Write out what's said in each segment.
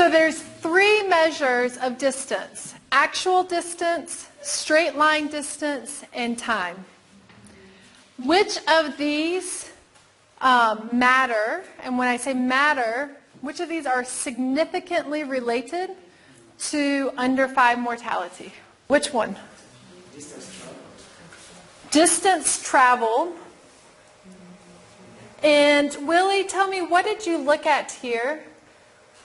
So there's three measures of distance: actual distance, straight line distance, and time. Which of these matter? And when I say matter, which of these are significantly related to under 5 mortality? Which one? Distance traveled. And Willie, tell me, what did you look at here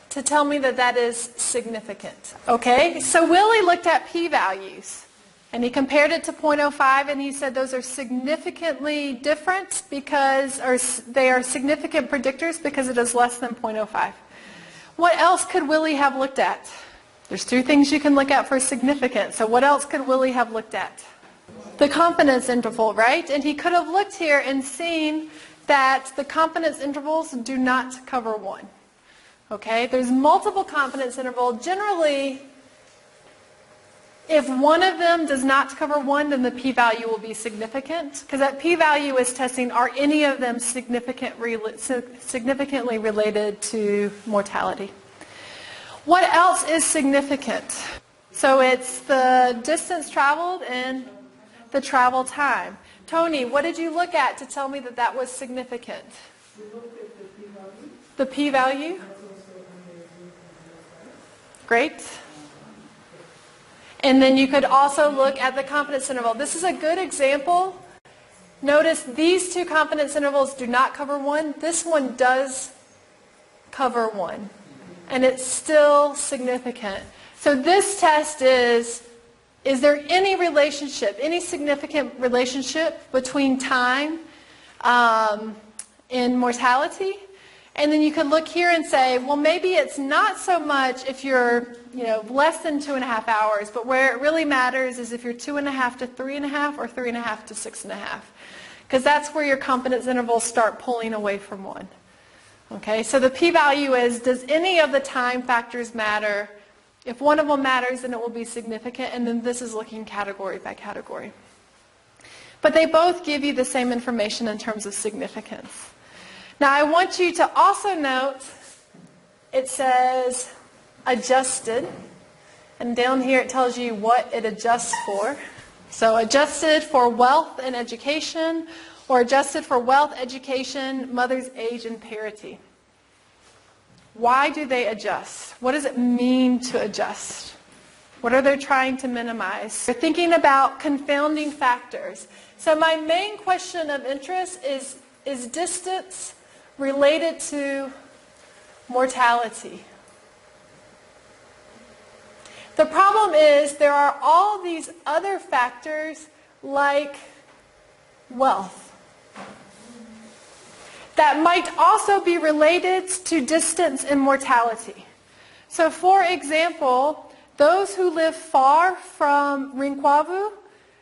to tell me that that is significant? Okay, so Willie looked at p-values, and he compared it to 0.05, and he said those are significantly different because, or they are significant predictors because it is less than 0.05. What else could Willie have looked at? There's 2 things you can look at for significance. So what else could Willie have looked at? The confidence interval, right? And he could have looked here and seen that the confidence intervals do not cover 1. Okay, there's multiple confidence intervals. Generally, if one of them does not cover 1, then the p-value will be significant, because that p-value is testing, are any of them significantly related to mortality. What else is significant? So it's the distance traveled and the travel time. Tony, what did you look at to tell me that that was significant? We looked at the p-value. The p-value? Great. And then you could also look at the confidence interval. This is a good example. Notice these 2 confidence intervals do not cover 1. This one does cover 1. And it's still significant. So this test is there any relationship, any significant relationship between time and mortality? And then you could look here and say, well, maybe it's not so much if you're, less than 2.5 hours, but where it really matters is if you're 2.5 to 3.5 or 3.5 to 6.5. Because that's where your confidence intervals start pulling away from 1. Okay, so the p-value is, does any of the time factors matter? If one of them matters, then it will be significant, and then this is looking category by category. But they both give you the same information in terms of significance. Now I want you to also note, it says adjusted, and down here it tells you what it adjusts for. So adjusted for wealth and education, or adjusted for wealth, education, mother's age, and parity. Why do they adjust? What does it mean to adjust? What are they trying to minimize? They're thinking about confounding factors. So my main question of interest is distance related to mortality? The problem is there are all these other factors like wealth that might also be related to distance and mortality. So for example, those who live far from Ringquavu,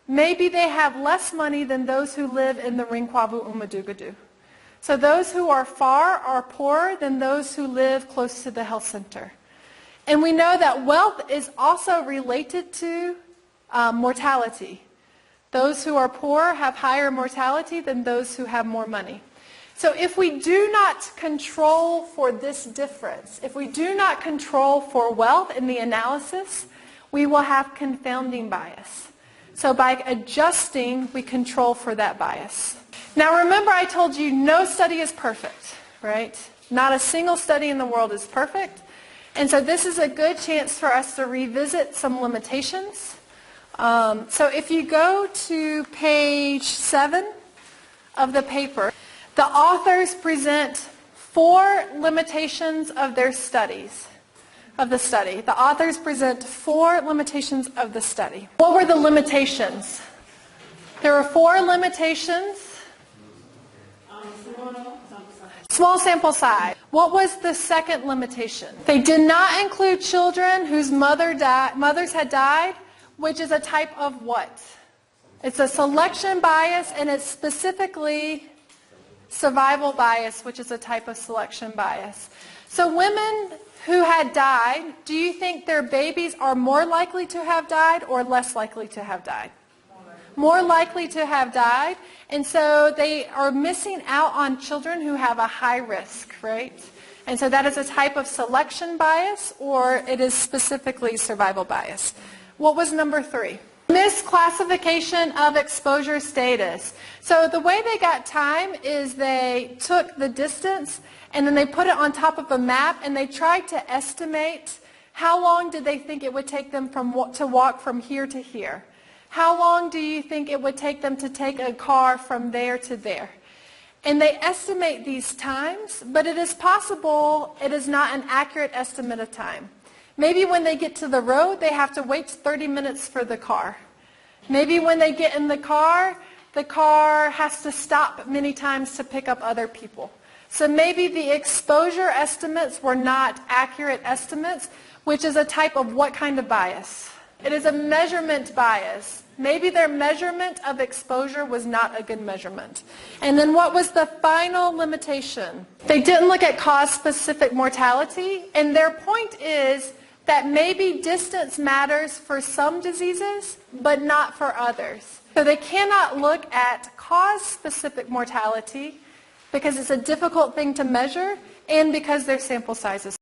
maybe they have less money than those who live in the Ringquavu Umadugadu. So those who are far are poorer than those who live close to the health center. And we know that wealth is also related to mortality. Those who are poor have higher mortality than those who have more money. So if we do not control for this difference, if we do not control for wealth in the analysis, we will have confounding bias. So by adjusting, we control for that bias. Now remember, I told you no study is perfect, right? Not a single study in the world is perfect. And so this is a good chance for us to revisit some limitations. So if you go to page 7 of the paper, the authors present 4 limitations of their studies, of the study. The authors present 4 limitations of the study. What were the limitations? There were 4 limitations. Small sample size. What was the second limitation? They did not include children whose mothers had died, which is a type of what? It's a selection bias, and it's specifically survival bias, which is a type of selection bias. So women who had died, do you think their babies are more likely to have died or less likely to have died? More likely to have died. And so they are missing out on children who have a high risk, right? And so that is a type of selection bias, or it is specifically survival bias. What was number 3? Misclassification of exposure status. So the way they got time is they took the distance and then they put it on top of a map and they tried to estimate how long did they think it would take them to walk from here to here. How long do you think it would take them to take a car from there to there? And they estimate these times, but it is possible it is not an accurate estimate of time. Maybe when they get to the road, they have to wait 30 minutes for the car. Maybe when they get in the car has to stop many times to pick up other people. So maybe the exposure estimates were not accurate estimates, which is a type of what kind of bias? It is a measurement bias. Maybe their measurement of exposure was not a good measurement. And then what was the final limitation? They didn't look at cause-specific mortality, and their point is that maybe distance matters for some diseases, but not for others. So they cannot look at cause-specific mortality because it's a difficult thing to measure and because their sample size is